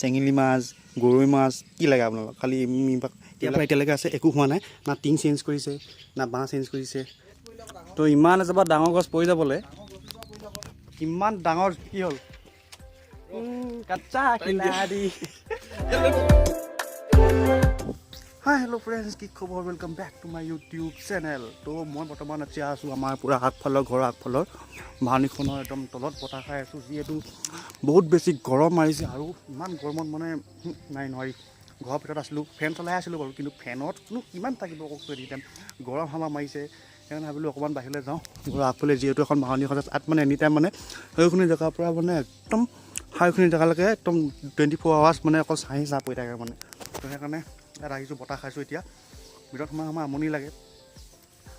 চেঙেলী মাছ, গৰৈ মাছ কি লাগে আপোনালোক? খালি এতিয়ালৈকে আছে, একো হোৱা নাই। না টিং চেঞ্জ কৰিছে, না বাঁহ চেঞ্জ কৰিছে। তো ইমান এজোপা ডাঙৰ গছ পৰি যাবলৈ, কিমান ডাঙৰ কি হ'ল? কাচ্চা খিলাড়ি। হাই হেল্ল' ফ্ৰেণ্ডছ, কি খবৰ? Welcome back to my YouTube channel. তো মই বৰ্তমান এতিয়া আছোঁ আমাৰ পূৰা আগফালৰ ঘৰৰ আগফালৰ ভাওনীখনৰ একদম তলত বতাহ খাই আছোঁ, যিহেতু বহুত বেছি গৰম মাৰিছে আৰু ইমান গৰমত মানে নাই নোৱাৰি। ঘৰৰ ভিতৰত আছিলোঁ, ফেন চলাই আছিলোঁ বাৰু, কিন্তু ফেনতনো কিমান থাকিব কওকচোন, এনিটাইম গৰম হাৱা মাৰিছে। সেইকাৰণে ভাবিলোঁ অকণমান বাহিৰলৈ যাওঁ। ঘৰৰ আগফালে যিহেতু এখন ভাওনী এখন আছে, তাত মানে এনিটাইম মানে সেইখিনি জেগাৰ পৰা মানে একদম সেইখিনি জেগালৈকে একদম 24 আৱাৰ্ছ মানে অকল চাহ পৰি থাকে মানে। তো সেইকাৰণে ইয়াত আহিছোঁ, বতাহ খাইছোঁ। এতিয়া ভিতৰত সোমাই আমনি লাগে,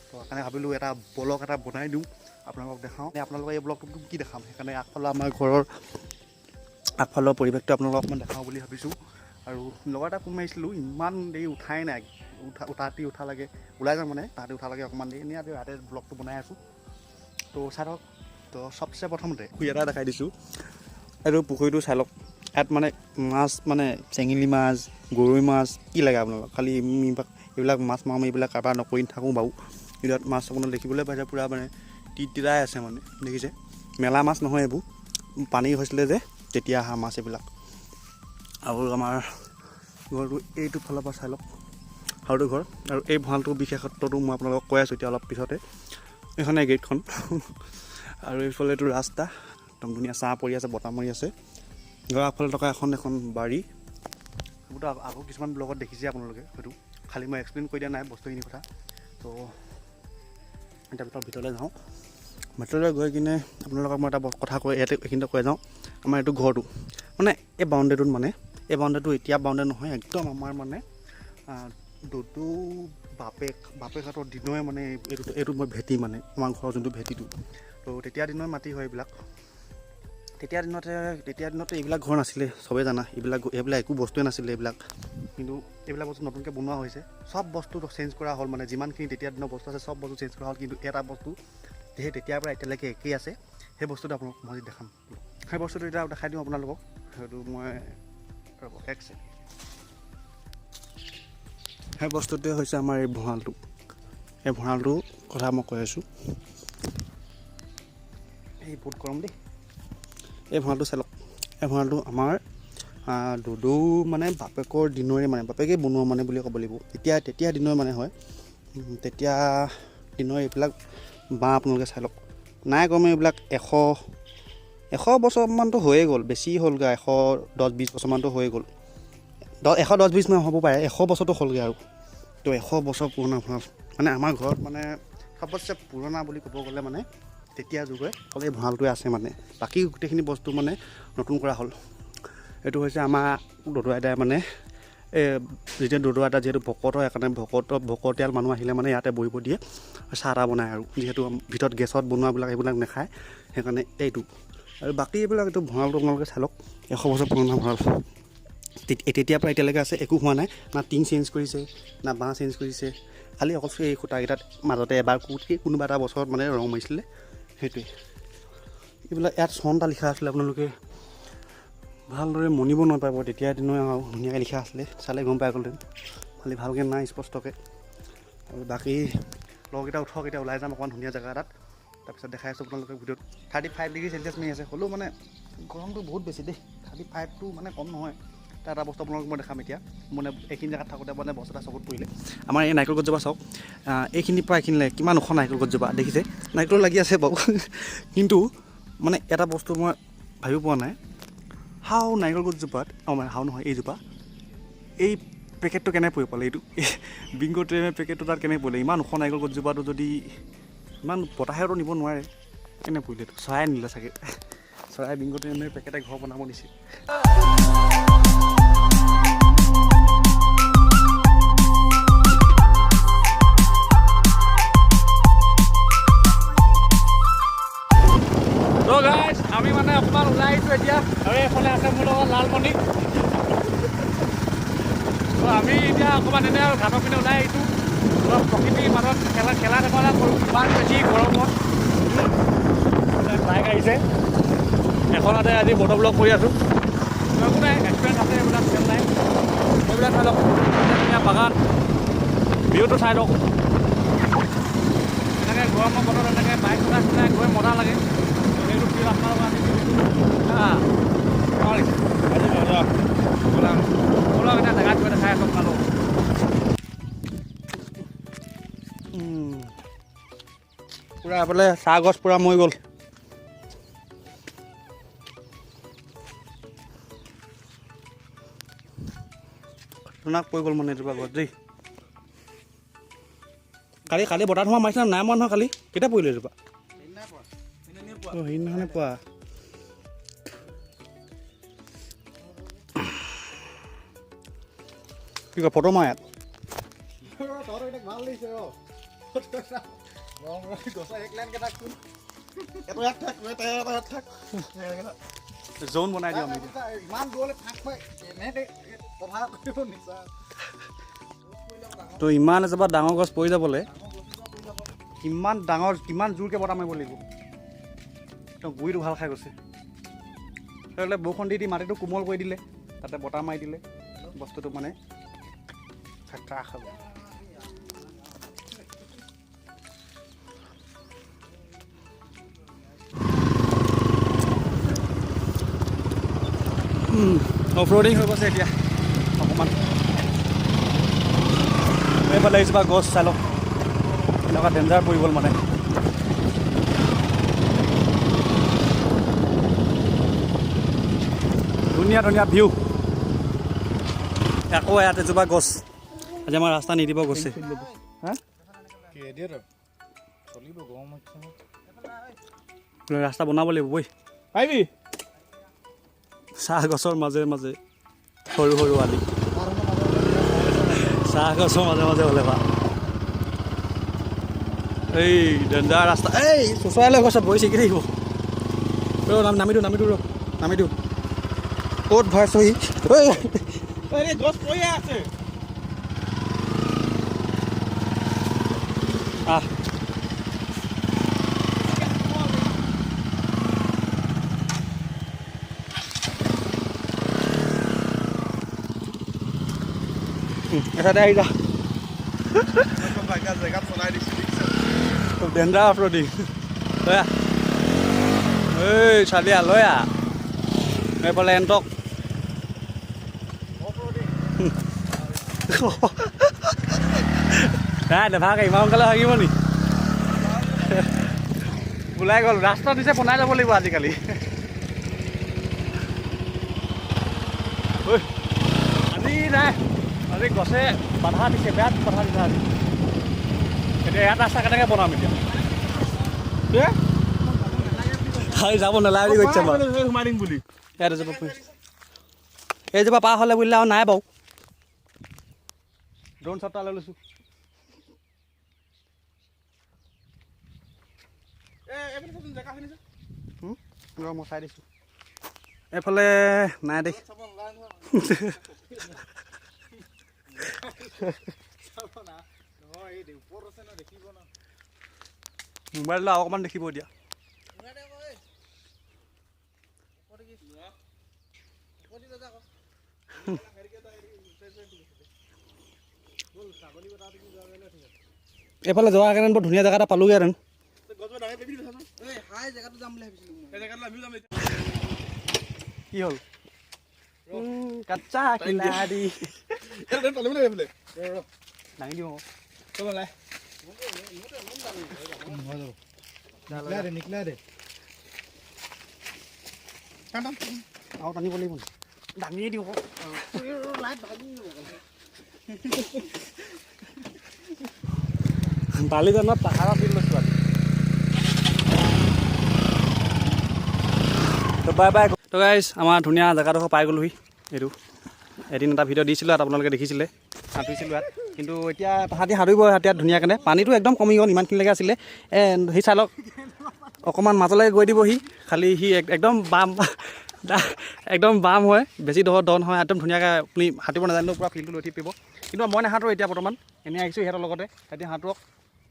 তো সেইকাৰণে ভাবিলোঁ এটা ব্লগ এটা বনাই দিওঁ, আপোনালোকক দেখাওঁ। আপোনালোকে এই ব্লগটো কি দেখাম, সেইকাৰণে আগফালৰ আমাৰ ঘৰৰ আগফালৰ পৰিৱেশটো আপোনালোকক অকণমান দেখাওঁ বুলি ভাবিছোঁ। আৰু লগৰ এটা ফোন মাৰিছিলোঁ, ইমান দেৰি উঠাই নাই, তাহাঁতি উঠা লাগে, ওলাই যাওঁ মানে তাহাঁতি উঠা লাগে অকণমান দেৰি, এনেই ইয়াতে ব্লগটো বনাই আছোঁ। তো চাই লওক। তো চবচে প্ৰথমতে পুখুৰী এটা দেখাই দিছোঁ, এইটো পুখুৰীটো চাই লওক। ইয়াত মানে মাছ মানে চেঙেলী মাছ, গৰৈ মাছ কি লাগে আপোনালোক? খালি এইবিলাক মাছ মাৰোঁ, এইবিলাক কাৰোবাৰ নকৰি থাকোঁ বাৰু। কিন্তু ইয়াত মাছ আপোনাৰ দেখিবলৈ পাইছে, পূৰা মানে তিতাই আছে মানে, দেখিছে? মেলা মাছ নহয় এইবোৰ, পানী হৈছিলে যে তেতিয়া অহা মাছ এইবিলাক। আৰু আমাৰ ঘৰটো এইটো ফালৰ পৰা চাই লওক, হাউটো ঘৰ। আৰু এই ভঁৰালটোৰ বিশেষত্বটো মই আপোনালোকক কৈ আছোঁ এতিয়া অলপ পিছতে। এইখনে গেটখন আৰু এইফালে এইটো ৰাস্তা, একদম ধুনীয়া ছাঁ পৰি আছে, বতাহ মাৰি আছে। ঘৰৰ আগফালে থকা এখন বাৰী, সেইবোৰতো আকৌ কিছুমান ব্লগত দেখিছে আপোনালোকে, হয়তো খালি মই এক্সপ্লেইন কৰি দিয়া নাই বস্তুখিনি কথা। তো এতিয়া ভিতৰলৈ যাওঁ। ভিতৰলৈ গৈ কিনে আপোনালোকক মই এটা কথা এইখিনিতে কৈ যাওঁ। আমাৰ এইটো ঘৰটো মানে এই বাউণ্ডেৰীটো এতিয়া বাউণ্ডেৰী নহয়, একদম আমাৰ মানে দুটো বাপেকহঁতৰ দিনৰে মানে এইটো মই ভেটি মানে আমাৰ ঘৰৰ যোনটো ভেটিটো। তো তেতিয়া দিনৰ মাটি হয় এইবিলাক। তেতিয়া দিনতে এইবিলাক ঘৰ নাছিলে, চবেই জানা। এইবিলাক একো বস্তুৱে নাছিলে এইবিলাক, কিন্তু এইবিলাক বস্তু নতুনকৈ বনোৱা হৈছে। চব বস্তু চেঞ্জ কৰা হ'ল, মানে যিমানখিনি তেতিয়া দিনৰ বস্তু আছে চব বস্তু চেঞ্জ কৰা হ'ল। কিন্তু এটা বস্তু সেই তেতিয়াৰ পৰা এতিয়ালৈকে একেই আছে, সেই বস্তুটো আপোনালোকক মই দেখাম। সেই বস্তুটো এতিয়া দেখাই দিওঁ আপোনালোকক। সেইটো মই সেই বস্তুটোৱে হৈছে আমাৰ এই ভঁৰালটো। এই ভঁৰালটোৰ কথা মই কৈ আছোঁ। এই বহুত গৰম দেই। এই ভঁৰালটো চাই লওক। এই ভঁৰালটো আমাৰ দুদৌ মানে বাপেকৰ দিনৰে মানে, বাপেকেই বনোৱা মানে বুলি ক'ব লাগিব। তেতিয়া দিনৰ মানে হয়, তেতিয়া দিনৰ এইবিলাক বাঁহ আপোনালোকে চাই লওক। নাই কমে এইবিলাক 100 বছৰমানটো হৈয়ে গ'ল, বেছি হ'লগৈ, 110-20 বছৰমানটো হৈয়ে গ'ল। 110-20 মান হ'ব পাৰে, 100 বছৰটো হ'লগৈ আৰু। তো 100 বছৰ পুৰণা ভঁৰাল মানে আমাৰ ঘৰত মানে চবতছে পুৰণা বুলি ক'ব গ'লে মানে তেতিয়া যুগৰে অকল এই ভঁৰালটোৱে আছে মানে। বাকী গোটেইখিনি বস্তু মানে নতুন কৰা হ'ল। এইটো হৈছে আমাৰ দদৌ আইতাই মানে যেতিয়া দদৌ আইতা যিহেতু ভকত হয়, সেইকাৰণে ভকতীয়াল মানুহ আহিলে মানে ইয়াতে বহিব দিয়ে, চাহ তাহ বনায় আৰু। যিহেতু ভিতৰত গেছত বনোৱাবিলাক এইবিলাক নাখায়, সেইকাৰণে এইটো। আৰু বাকী এইবিলাক এইটো ভঁৰালটো আপোনালোকে চাই লওক, 100 বছৰ পুৰণা ভঁৰাল। তেতিয়াৰ পৰা এতিয়ালৈকে আছে, একো হোৱা নাই। না টিং চেঞ্জ কৰিছে, না বাঁহ চেঞ্জ কৰিছে। খালি অকল এই খুঁটাকেইটাত মাজতে এবাৰ কোনোবা এটা বছৰত মানে ৰং মাৰিছিলে, সেইটোৱে। এইবিলাক ইয়াত চন এটা লিখা আছিলে, আপোনালোকে ভালদৰে মনিব নাপাব, তেতিয়া দিনৰ আৰু ধুনীয়াকৈ লিখা আছিলে, চালে গম পাই গ'লহেঁতেন। খালি ভালকৈ নাই স্পষ্টকৈ। আৰু বাকী লগকেইটা উঠক, এতিয়া ওলাই যাম অকণমান ধুনীয়া জেগা এটাত। তাৰপিছত দেখাই আছোঁ আপোনালোকে ভিডিঅ'ত। 35 ডিগ্ৰী চেলচিয়াছ মাৰি আছে, হ'লেও মানে গৰমটো বহুত বেছি দেই। 35টো মানে কম নহয়। এটা বস্তু আপোনালোকক মই দেখাম এতিয়া, মানে এইখিনি জেগাত থাকোঁতে মানে বস্তু এটা চকুত পৰিলে। আমাৰ এই নাৰিকল গছজোপা চাওক, এইখিনিৰ পৰা এইখিনিলৈ কিমান ওখ নাৰিকল গছজোপা, দেখিছে? নাৰিকল লাগি আছে বাৰু, কিন্তু মানে এটা বস্তু মই ভাবি পোৱা নাই, হাও নাৰিকল গছজোপাত মানে হাও নহয়, এইজোপা এই পেকেটটো কেনেকৈ পৰি পালে, এইটো বিংগো ট্ৰেইনৰ পেকেটটো তাত কেনেকৈ পৰিলে? ইমান ওখ নাৰিকল গছজোপাটো যদি ইমান বতাহেতো নিব নোৱাৰে, কেনেকৈ পৰিলে? এইটো চৰাই নিলে চাগে, চৰাই বিংগো ট্ৰেইনৰ পেকেটে ঘৰ বনাব দিছে। তো গাইজ, আমি মানে অকণমান ওলাই আহিছোঁ এতিয়া, আৰু এইফালে আছে মোৰ লগত লালমণি। তো আমি এতিয়া অকণমান এনে আৰু ঘাটৰ পিনে ওলাই আহিছোঁ, অলপ প্ৰকৃতিৰ মাজত খেলা ধেমালা কৰোঁ। ইমান বেছি গৰমত বাইক আহিছে, এখনতে আজি মটৰ ব্লগ কৰি আছোঁ। একো নাই, এক্সপিৰিয়েঞ্চ আছে ভিউটো চাই লওক এনেকৈ গৰমৰ বতৰত এনেকৈ বাইক চলাই গৈ মজা লাগে সেইটো ফিল আপোনালোকৰ আমি বলক এতিয়া জেগাত গৈ দেখাই আছোঁ আপোনালোক পূৰা এফালে চাহ গছ পূৰা মৰি গ'ল খতৰনাক পৰি গ'ল মানে এজোপা গছ দেই কালি বতাহ ধুমা মাৰিছে নাই মৰা নহয় কালি কেতিয়া পৰিলে এজোপা অঁ সেইদিনাখনে পোৱা কি কয় ফটো মাৰ ইয়াত জোন বনাই দিওঁ আমি তো ইমান এজোপা ডাঙৰ গছ পৰি যাবলৈ কিমান ডাঙৰ কিমান জোৰকৈ বতাহ মাৰিব লাগিব একদম গুৰিটো ভাল খাই গৈছে সেইবিলাক বৰষুণ দি মাটিটো কোমল কৰি দিলে তাতে বতাহ মাৰি দিলে বস্তুটো মানে খাই খাব অফ ৰোডিং হৈ গৈছে এতিয়া অকণমান এইফালে আহিছোঁ বা গছ চাই লওক এনেকুৱা ডেঞ্জাৰ পৰি গ'ল মানে ধুনীয়া ধুনীয়া ভিউ আকৌ ইয়াত এজোপা গছ আজি আমাৰ ৰাস্তা নিদিব গৈছে ৰাস্তা বনাব লাগিব বৈ পাৰিবি চাহ গছৰ মাজে মাজে সৰু সৰু আলি চাহ গছৰ মাজে মাজে হ'লে ভাল এই ডেঞ্জাৰ ৰাস্তা এই চোচৰাই লৈ গৈছে বহি চিকি থাকিব নামি দিওঁ ক'ত ভৰাইছহি গছ পৰি আছে এটাতে আহি যা ডেঞ্জাৰ অফ ৰোডিং লয়া এই চালিয়া লয়া এইফালে এণ্টক নাই নেভাগে ইমান সোনকালে ভাগিব নি ওলাই গ'ল ৰাস্তা দিছে বনাই যাব লাগিব আজিকালি আজি নাই আজি গছে বাধা দিছে বেয়া বাধা দিছে আজি এতিয়া ইয়াত ৰাস্তা কেনেকৈ বনাম এতিয়া যাব নালাগে বুলি কৈছে সোমাই দিম বুলি ইয়াত যাব এইজোপা পাৰ হ'লে বুলিলে আৰু নাই বাৰু ড্ৰোন শ্বট লৈ লৈছোঁ মই চাই দিছোঁ এইফালে নাই দেই মোবাইলটো অকণমান দেখিব এতিয়া এইফালে যোৱাৰ কাৰণে বৰ ধুনীয়া জেগা এটা পালোগৈ আৰু কি হ'ল কাচ্চা কিলাৰি দাঙি দিওঁ আৰু টানিব লাগিব দাঙিয়ে দিওঁ বালিজানত পাহাৰৰ ফিল্ড লৈছোঁ তো বাই বাই তো গাইজ আমাৰ ধুনীয়া জেগাডোখৰ পাই গ'লোহি এইটো এদিন এটা ভিডিঅ' দিছিলোঁ ইয়াত আপোনালোকে দেখিছিলে সাঁতুৰিছিলোঁ ইয়াত কিন্তু এতিয়া তাহাঁতি সাঁতুৰিব ইয়াত ধুনীয়াকৈ পানীটো একদম কমি গ'ল ইমানখিনিলৈকে আছিলে সি চাই লওক অকণমান মাজলৈ গৈ দিবহি খালি সি একদম বাম হয় বেছি দ নহয় একদম ধুনীয়াকৈ আপুনি সাঁতুৰিব নাজানিলেও পূৰা ফিল্ডটো লৈ থাকিব কিন্তু মই নাসাঁতোঁ এতিয়া বৰ্তমান এনেই আহিছোঁ সিহঁতৰ লগতে সিহঁতি সাঁতোৰক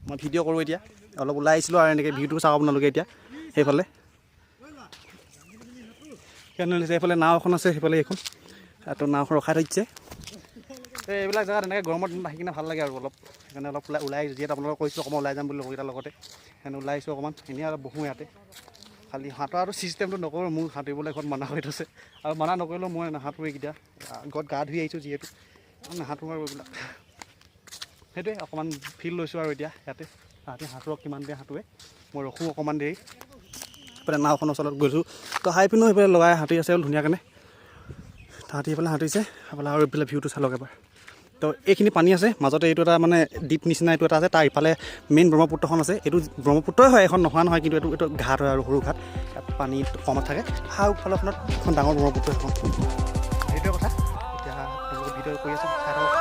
মই ভিডিঅ' কৰোঁ এতিয়া অলপ ওলাই আহিছিলোঁ আৰু এনেকৈ ভিউটো চাওক আপোনালোকে এতিয়া সেইফালে সেইফালে নাও এখন আছে সেইফালে এইখন তো নাওখন ৰখাই থৈ দিছে এইবিলাক জেগাত এনেকৈ গৰমত আহি কিনে ভাল লাগে আৰু অলপ সেইকাৰণে অলপ ওলাই যিহেতু আপোনালোকক কৈছোঁ অকণমান ওলাই যাম বুলি লগৰকেইটাৰ লগতে সেইকাৰণে ওলাই আহিছোঁ অকণমান এনেই আৰু বহোঁ ইয়াতে খালি সাঁতোৰাটো চিষ্টেমটো নকৰোঁ মোৰ সাঁতুৰিবলৈ ঘৰত মানা কৰি থৈছে আৰু মানা নকৰিলেও মই নাসাঁতোৰো এইকেইটা ঘৰত গা ধুই আহিছোঁ যিহেতু নাসাঁতোৰো আৰু এইবিলাক সেইটোৱে অকণমান ফিল লৈছোঁ আৰু এতিয়া ইয়াতে তাহাঁতি সাঁতোৰক কিমান দেৰি সাঁতোৰে মই ৰখোঁ অকণমান দেৰি এইফালে নাওখনৰ ওচৰত গৈছোঁ তো হাই পিনেও সেইফালে লগাই সাঁতুৰি আছে ধুনীয়াকৈ তাহাঁতি সেইফালে সাঁতুৰিছে সেইফালে আৰু এইফালে ভিউটো চাই লওক এবাৰ তো এইখিনি পানী আছে মাজতে এইটো এটা মানে দ্বীপ নিচিনা এইটো এটা আছে তাৰ ইফালে মেইন ব্ৰহ্মপুত্ৰখন আছে এইটো ব্ৰহ্মপুত্ৰই হয় এখন নোহোৱা নহয় কিন্তু এইটো ঘাট হয় আৰু সৰু ঘাট ইয়াত পানী কমত থাকে ফালৰখনত এখন ডাঙৰ ব্ৰহ্মপুত্ৰ এখন সেইটোৱে কথা এতিয়া ভিডিঅ' কৰি আছোঁ চাই থাকক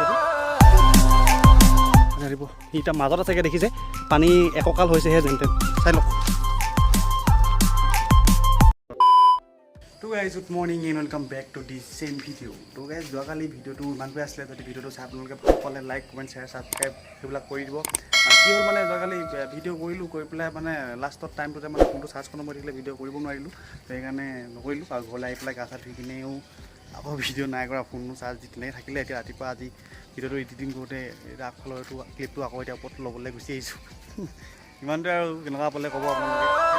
সি এতিয়া মাজত আছেগৈ দেখিছে পানী এককাল হৈছেহে যেন তেন চাই লওক তো guys good morning and welcome back to the same video' তো গাইজ যোৱাকালি ভিডিঅ'টো ইমানটোৱে আছিলে যদি ভিডিঅ'টো চাই আপোনালোকে ভাল পালে লাইক কমেণ্ট শ্বেয়াৰ ছাবস্ক্ৰাইব সেইবিলাক কৰি দিব কি হ'ল মানে যোৱাকালি ভিডিঅ' কৰিলোঁ কৰি পেলাই মানে লাষ্টত টাইমটোতে মানে ফোনটো চাৰ্জ কৰিব থাকিলে ভিডিঅ' কৰিব নোৱাৰিলোঁ সেইকাৰণে নকৰিলোঁ আৰু ঘৰলৈ আহি পেলাই গা চা ধুই কিনেও আকৌ ভিডিঅ' নাই কৰা ফোনটো চাৰ্জ দি তেনেকৈ থাকিলে এতিয়া ৰাতিপুৱা আজি ভিডিঅ'টো এডিটিং কৰোঁতে আগফালৰ এইটো ক্লিপটো আকৌ এতিয়া ওপৰত ল'বলৈ গুচি আহিছোঁ ইমানটোৱে আৰু কেনেকুৱা পালে ক'ব আপোনালোকে